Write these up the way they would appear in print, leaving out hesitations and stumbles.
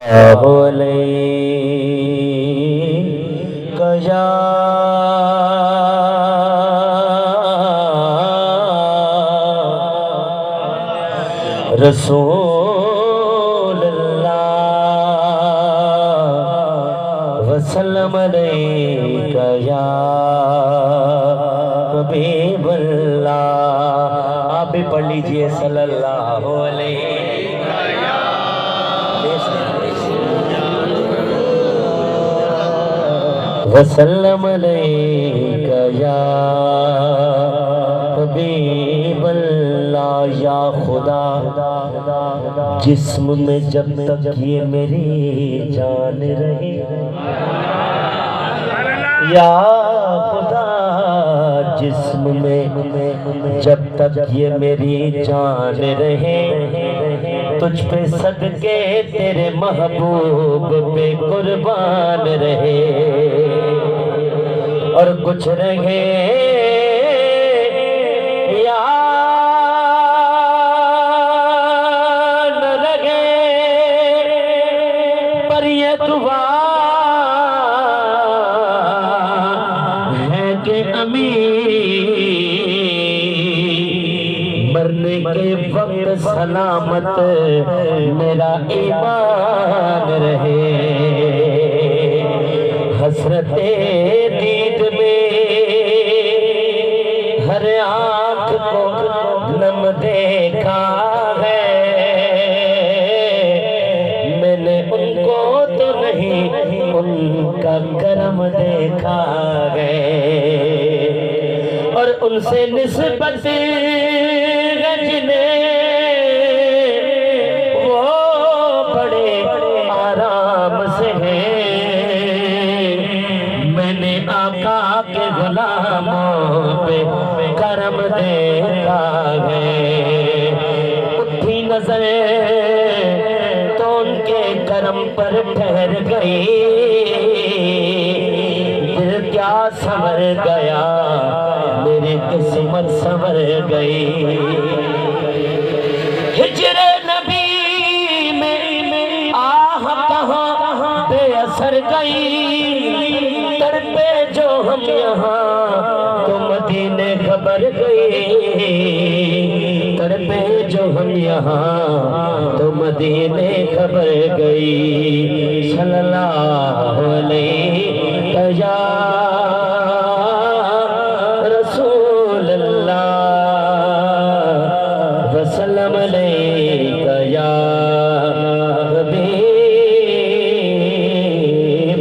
या रसूल अल्लाह वसल्लम अलैका या हबीब अल्लाह। आप भी पढ़ लीजिए सल्लल्लाहु अलैहि वसल्लम अलैका या हबीब अल्लाह। या खुदा जिस्म में जब तक ये मेरी जान रहे, या खुदा जिस्म में जब तक ये मेरी जान रहे, तुझ पे सदके तेरे महबूब पे कुर्बान रहे। और कुछ रहे या न रहे, पर ये दुआ है कि अमीर मरने के वक्त सलामत मेरा ईमान रहे। हसरते दीद में हर आँख को नम देखा है, मैंने उनको तो नहीं उनका करम देखा है। और उनसे निस्बत जिन्हें वो बड़े आराम से हैं, मैंने आका के गुलामों पे करम देखा है। उठी नजर तो उनके करम पर ठहर गई, दिल क्या संवर गया, मेरी किस्मत संवर गई। हिजरे नबी में आह कहाँ बेअसर गई, तड़पे जो हम यहाँ तो मदीने खबर गई। तड़पे जो हम यहाँ तो मदीने खबर गई। सल्लल्लाहु अलैहि या रसूल अल्लाह वसल्लम अलैका या हबीब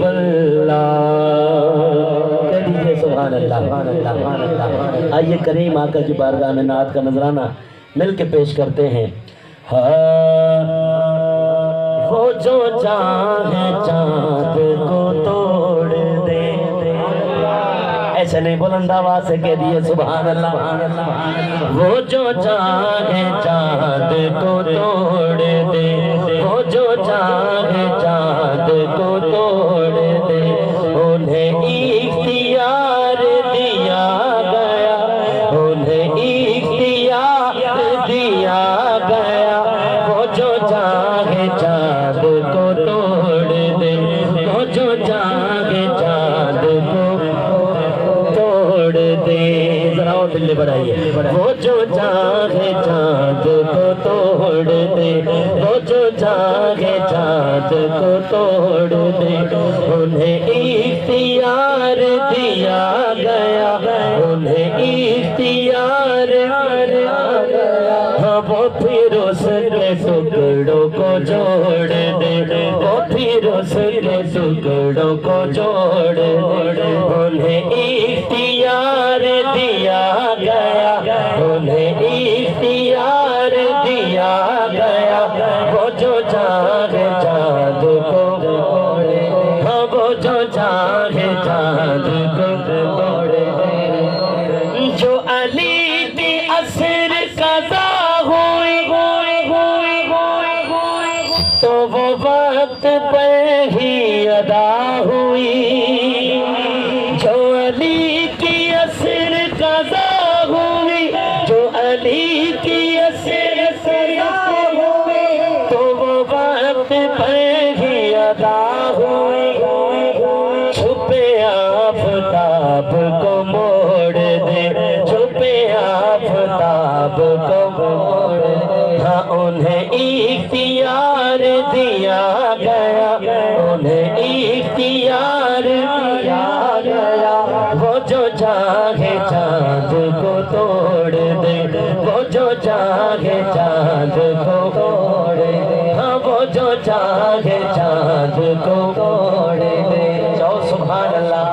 अल्लाह। कह दीजिए सुभान अल्लाह। आइए करीम आका की बारगाह में नात का नजराना मिल के पेश करते हैं। वो जो चाहे चाँद को तोड़ दे, ऐसे नहीं बुलंद आवाज से कह दिए सुभान अल्लाह। वो जो चाहे चाँद को तोड़ दे, वो जो चाहे चाँद को तोड़ दे, उन्हें इख्तियार दिया गया, उन्हें इख्तियार दिया गया। वो जो चाहे चाँद को तोड़ दे, वो जो चाहे चाँद को तोड़ दे। जरा और दिल्ली बढ़ाइए। वो जो चाहे चाँद को तोड़ दे, वो जो चाहे चाँद को तोड़ दे, उन्हें इख्तियार दिया गया, उन्हें इख्तियार दिया गया। वो फिर उसके टुकड़ों को जोड़ दे, वो फिर उसके टुकड़ों को जोड़ दे, उन्हें इख्तियार दिया गया, उन्हें इख्तियार दिया गया। वो जो चाहे चाँद को, हाँ वो जो चाहे चाँद को तोड़े, जो अली की असर कज़ा हुई तो वो वक्त पे ही अदा हुई। जो अली की असर कज़ा हुई, जो अली की असर कज़ा हुई, तो वो वक्त पे ही अदा हुई, छुपे आफताब को मोड़ दे, छुपे आफताब को मोड़ दे। हाँ उन्हें इख्तियार दिया गया, उन्हें इख्तियार दिया गया। वो जो चाहे चाँद को तोड़ दे, वो जो चाहे चाँद को तोड़ दे। हाँ वो जो चाहे चाँद को तोड़ दे। जाओ सुभान अल्लाह।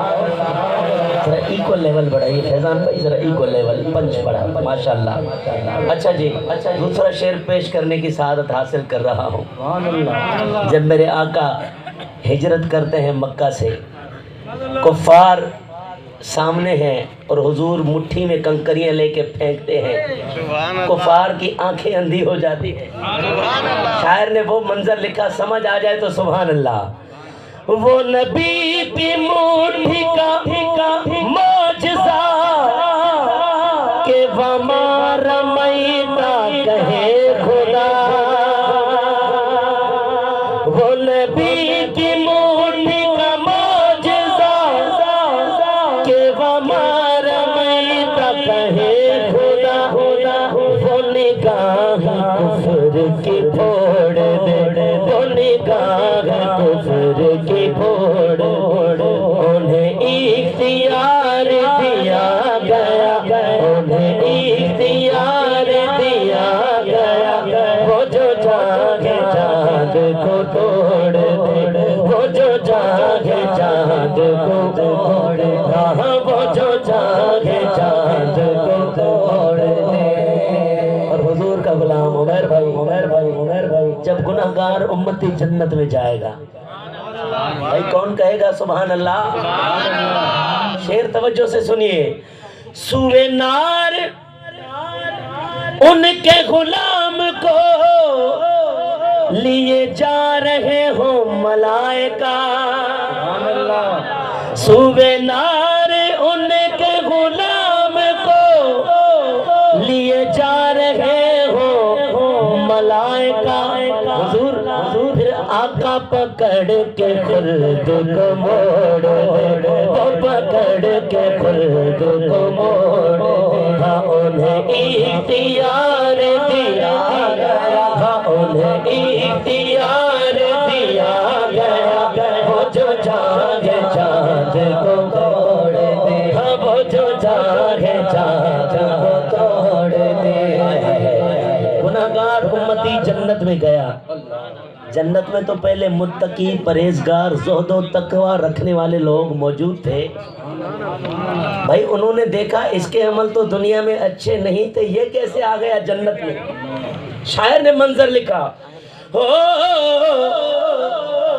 जरा इक्वल लेवल बढ़ाइए फैजान भाई, जरा इक्वल लेवल पंच बढ़ा माशाल्लाह। अच्छा जी, अच्छा दूसरा शेर पेश करने की सआदत हासिल कर रहा हूँ। जब मेरे आका हिजरत करते हैं मक्का से, कुफ्फार सामने हैं और हुजूर मुट्ठी में कंकरियां लेके फेंकते हैं, कुफार की आंखें अंधी हो जाती हैं। शायर ने वो मंजर लिखा, समझ आ जाए तो सुभान अल्लाह। वो नबी की मुट्ठी का मौजज़ा के वमारा मैदा कहे खुदा। वो नबी की मुट्ठी का मौजज़ा के वमारा मैदा कहे खुदा। वो निगाह कुफ्र की फोड़ दे, वो निगाह कुफ्र की फोड़। उन्हें इख्तियार दिया गया, उन्हें इख्तियार दिया गया। वो जो चाहे चाँद को तोड़ दे, वो जो चाहे चाँद को तोड़ दे। हाँ वो जो चाहे चाँद को तोड़ दे। और हुजूर का गुलाम उमर भाई, जब गुनहगार उम्मती जन्नत में जाएगा, भाई कौन कहेगा सुभान अल्लाह। शेर तवज्जो से सुनिए। सूए नार उनके गुलाम को लिए जा रहे हो मलाइका। सूए नार उनके गुलाम को लिए जा रहे हो मलाइका। हुजूर फिर आका पकड़ के खुल्द को मोड़ दे, वो पकड़ के खुल्द को मोड़ दे। हाँ उन्हें इख्तियार दिया गया, हाँ उन्हें इख्तियार दिया गया। वो जो चाहे चाँद को तोड़ दे, हाँ वो जो चाहे चाँद को तोड़ दे। गुनहगार उम्मती जन्नत में गया। जन्नत में तो पहले मुत्तकी, परहेजगार, ज़ुहद और तकवा रखने वाले लोग मौजूद थे। भाई उन्होंने देखा इसके अमल तो दुनिया में अच्छे नहीं थे, ये कैसे आ गया जन्नत में। शायर ने मंजर लिखा, हो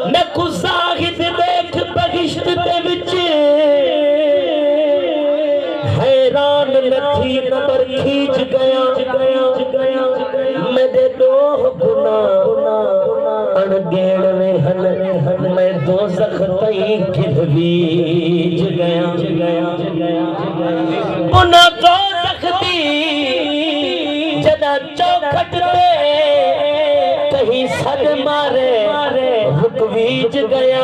मैं कुछ ज़ाहिद देख बहिश्त दे विच हैरान नथी नबर खींच गया। मेरे दो गुनाह अणगेड़ में हन, मैं दोज़ख तई खिलवीज गया। गुनाह दोज़ख दी जदा चौखट पे कहीं सद मारे रुकवीज गया।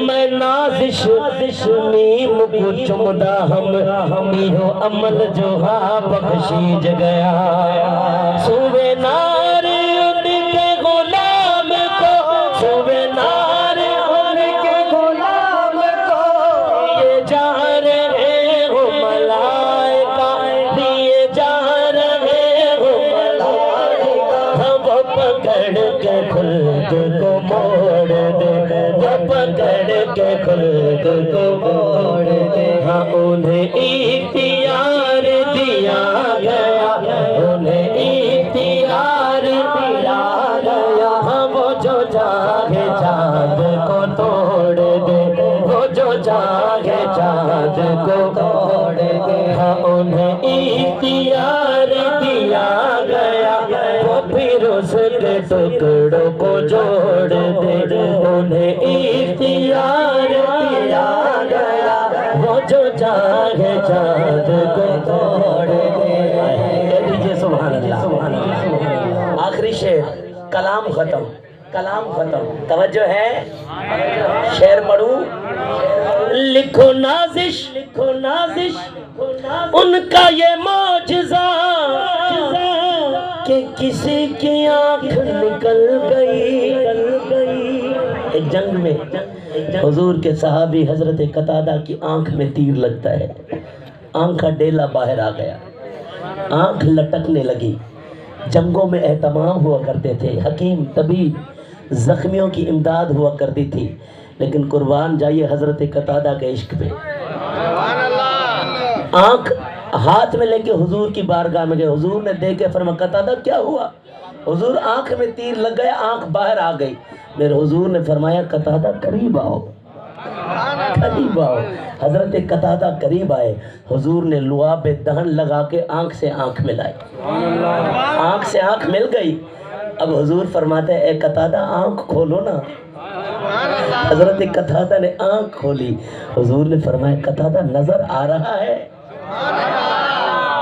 मैं नाज़िश नीम को चुमदा हम इहो अमल जो हा बख्शीज गया। सूबे नार उनके गुलाम को, सूबे नार उनके गुलाम को ये जा रहे हो मलाइका, दिए जा रहे हो मलाइका। हम पकड़ के खुल्द को मोड़ दे, वो पकड़ के खुल्द को मोड़ दे। हाँ उन्हें इख्तियार दिया गया, उन्हें इख्तियार दिया गया। हाँ वो जो चाहे चाँद को तोड़ दे, वो जो चाहे चाँद को तोड़ दे। हाँ उन्हें इख्तियार दिया गया, वो फिर उसके टुकड़ों को जोड़ दे। उन्हें इख्तियार दिया गया, वो जो चाहे चाँद को तोड़ दे। कह दीजिए सुभान अल्लाह। आखिरी शेर, कलाम खत्म। کلام ختم. توجہ ہے, شعر پڑھوں. لکھو نازش ان کا یہ معجزہ کہ کسی کی آنکھ نکل گئی. ایک جنگ میں حضور کے صحابی حضرت قتادہ کی آنکھ میں تیر لگتا ہے. آنکھ کا ڈیلا باہر آ گیا, آنکھ لٹکنے لگی. جنگوں میں اہتمام ہوا کرتے تھے, حکیم طبیب زخمیوں کی امداد ہوا کرتی تھی, لیکن قربان جائیے حضرت قتادہ کے عشق پہ. آنکھ ہاتھ میں لے کے حضور کی بارگاہ میں گئے. حضور نے دیکھے, فرمایا قتادہ کیا ہوا؟ حضور آنکھ میں تیر لگ گیا, آنکھ باہر آ گئی. میرے حضور نے فرمایا قتادہ قریب آؤ, قریب آؤ. حضرت قتادہ قریب آئے. حضور نے لعاب دہن لگا کے آنکھ سے آنکھ ملائی. آنکھ سے آنکھ مل گئی. اب حضور فرماتے ہیں اے قتادہ آنکھ کھولو نا. حضرت قتادہ نے آنکھ کھولی. حضور نے فرمایا قتادہ نظر آ رہا ہے؟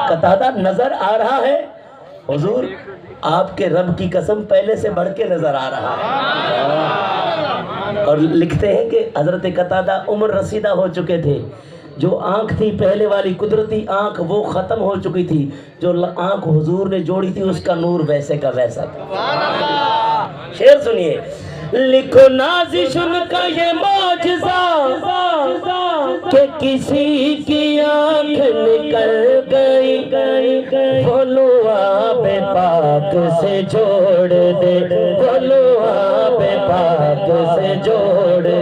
قتادہ نظر آ رہا ہے؟ حضور آپ کے رب کی قسم پہلے سے بڑھ کے نظر آ رہا ہے. اور لکھتے ہیں کہ حضرت قتادہ عمر رسیدہ ہو چکے تھے. جو آنکھ تھی پہلے والی قدرتی آنکھ وہ ختم ہو چکی تھی. جو آنکھ حضور نے جوڑی تھی اس کا نور ویسے کا ویسا تھا. شعر سنیے. لکھو نازش ان کا یہ معجزہ کہ کسی کی آنکھ نکل گئی. وہ لعاب پاک سے جوڑ دے, وہ لعاب پاک سے جوڑ دے.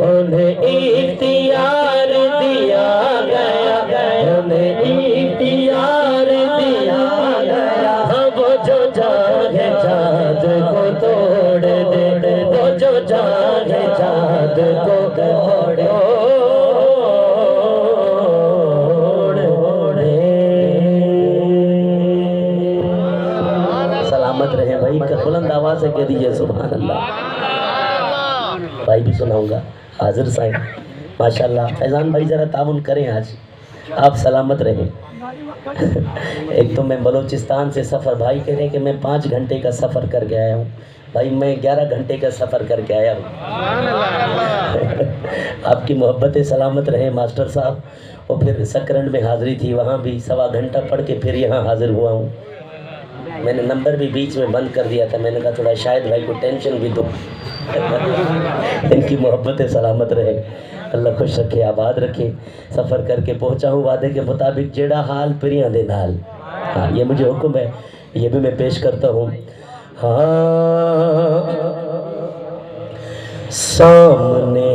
انہیں اختیار دیا گیا, انہیں اختیار دیا گیا. وہ جو جاگے چاند کو توڑ دے, وہ جو جاگے چاند کو توڑ دے. سلامت رہے بھائی, بلند آواز سے کہہ دیجئے سبحان اللہ. بھائی بھی سناؤں گا, حاضر صاحب ماشاءاللہ. فیضان بھائی ذرا تعاون کریں, آج آپ سلامت رہیں. ایک تو میں بلوچستان سے سفر, بھائی کہہ رہے ہیں کہ میں 5 گھنٹے کا سفر کر کے آیا ہوں. بھائی میں 11 گھنٹے کا سفر کر کے آیا ہوں. آپ کی محبت سلامت رہے ماسٹر صاحب. اور پھر سکرنڈ میں حاضری تھی, وہاں بھی 1.25 گھنٹہ پڑھ کے پھر یہاں حاضر ہوا ہوں. میں نے نمبر بھی بیچ میں بند کر دیا تھا, میں نے کہا تھوڑا شاید بھائی کو ٹینشن بھی دو. ان کی محبت سلامت رہے, اللہ خوش رکھے, آباد رکھے. سفر کر کے پہنچا ہوں وعدے کے مطابق, جیڑا حال پریاں دے نال. ہاں یہ مجھے حکم ہے, یہ بھی میں پیش کرتا ہوں. ہاں سامنے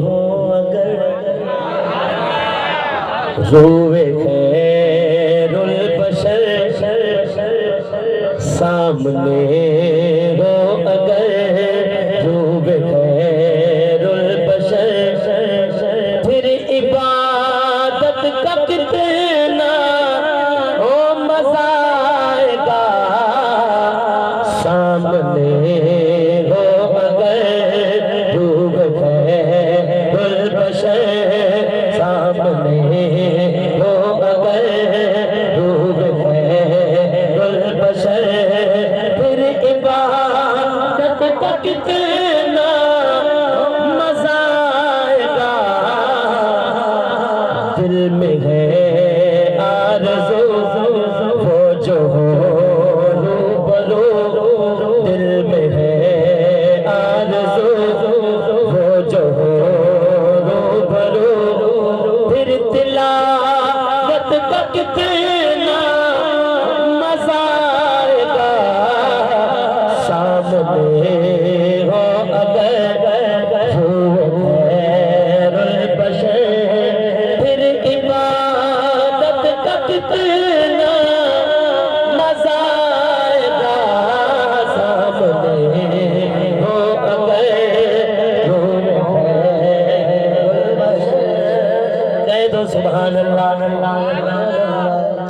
ہو اگر روے خیر البشر, سامنے ہو اگر روے خیر البشر, پھر عبادت کا کتنا ہو مزہ آئے گا. سامنے ہو اگر روے خیر البشر, سامنے ہو اگر روے خیر البشر, پھر عبادت کا کتنا مزہ آئے گا. دل میں ہے آرزو وہ جو ہو روبرو, دل میں ہے آرزو وہ جو ہو روبرو, پھر تلاوت کا کتنا مزہ آئے گا. سامنے ہو اگر خیر البشر, پھر عبادت کا کتنا مزہ آئے گا. سامنے ہو اگر خیر البشر, کہہ دو سبحان اللہ.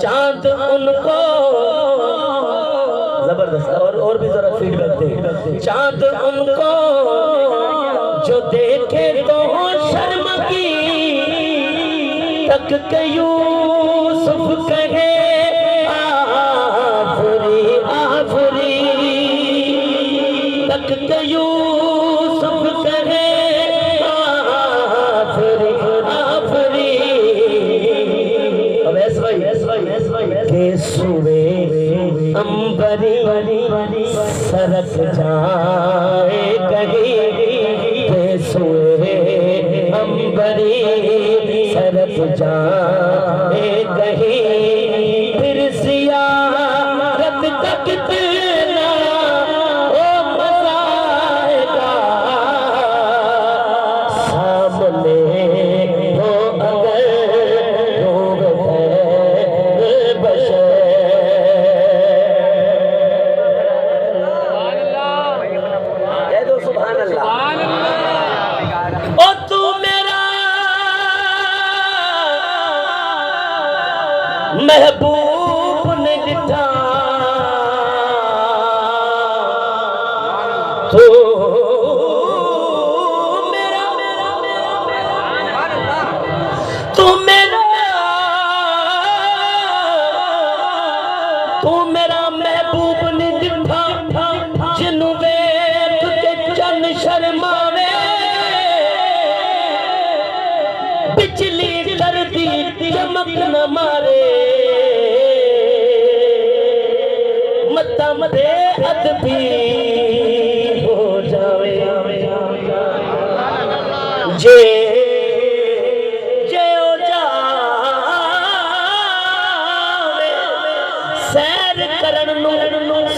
چاند ان کو زبردست, اور بھی ذرا فیڈ بیک دیں. چاند ان کو جو دیکھے تو ہو شرم کی, تک کہ یوسف کہے آفری آفری. سرک جائے کہیں بے سوئے امبری سرک جائے کہیں پھر سیاہ رت تک کتنا او مزہ آئے گا سامنے ہو اگر روح ہے بشر کہہ دو سبحان اللہ او تو میرا محبوب نے لٹھا تو میرا محبوب نے لٹھا جنوں ویکھ کے چن شرماوے بجلی کردی چمک نہ مارے متم دے ادبی ہو جاوے جے او جاوے سیر کرن نو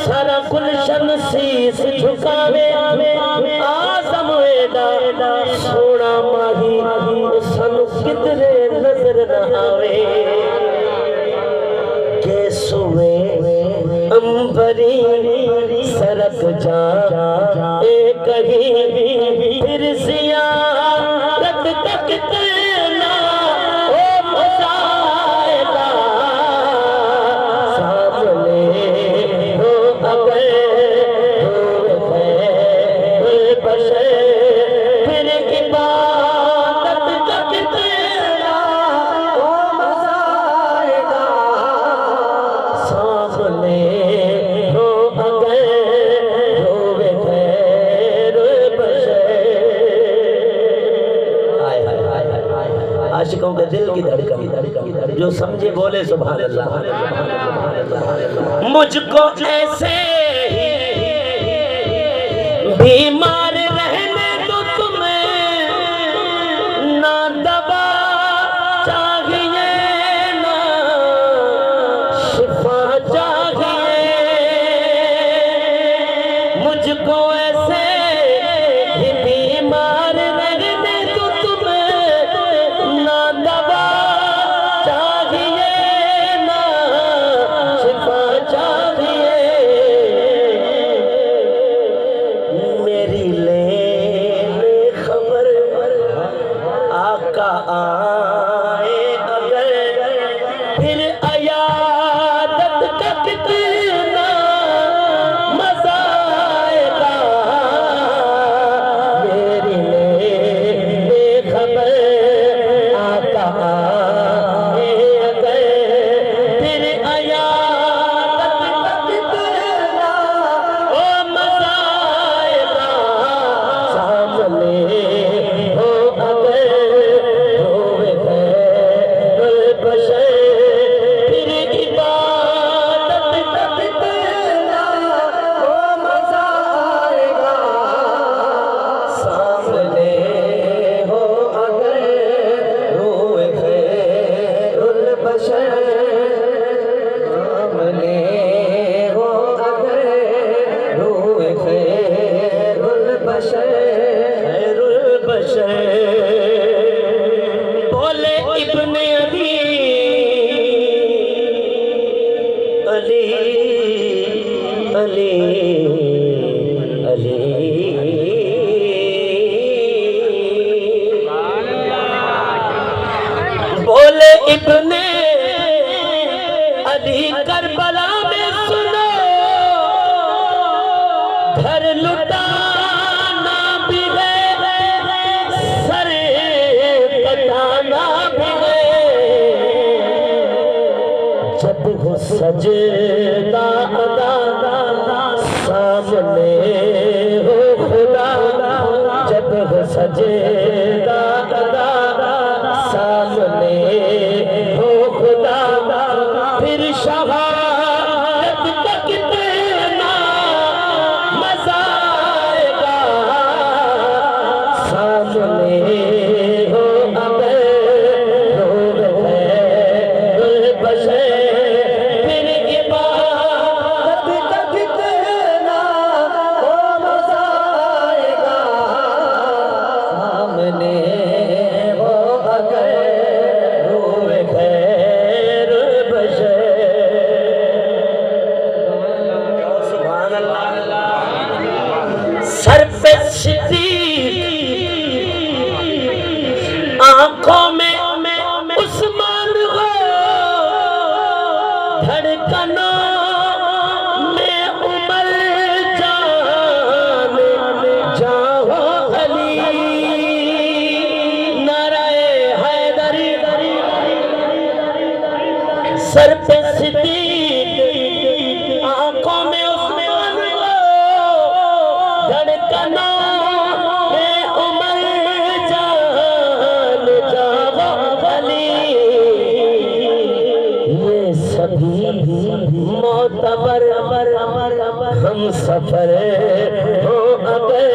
سارا گلشن سیس جھکاوے آزم ایڈا سونا ماہی سن کدرے نظر نہ آوے کہ سوے امبری سرک جائے کہیں پھر سیاہ رت تک تینا او مزہ آئے گا سامنے ہو اگر روح ہے بشر پھر عبادت تک تینا او مزہ آئے گا سامنے ہو اگر روح ہے بشر عاشقوں کے دل کی دھڑکن جو سمجھے بولے سبحان اللہ مجھ کو ایسے بیمار رہنے دو تمہیں نہ دوا چاہیے نہ شفا چاہیے مجھ کو ایسے ہی بیمار رہنے دو تمہیں نہ دوا چاہیے نہ شفا چاہیے میری لے خبر آقا آئے اگر پھر عیادت کا کتنا مزہ آئے گا میری لے خبر آقا آئے اگر پھر عیادت کا کتنا او مزہ آئے گا سامنے ہو اگر روح ہے بشر پھر عبادت کا کتنا او مزہ آئے گا سامنے ہو اگر روح خیر البشر سامنے ہو اگر روح خیر البشر خیر البشر بولے ابن علی علی علی بولے ابن علی کربلا میں سنو گھر لٹانا بھی ہے سر کٹانا بھی ہے جب ہو سجدہ ادا سامنے ہو خدا جب ہو سجدہ ادا سامنے ہو خدا پھر شہادت کا کتنا مزہ سر پہ صدیق آنکھوں میں عثمان دھڑکنوں میں عمر جان جاوا علی یہ سبھی معتبر ہم سفر ہو اگر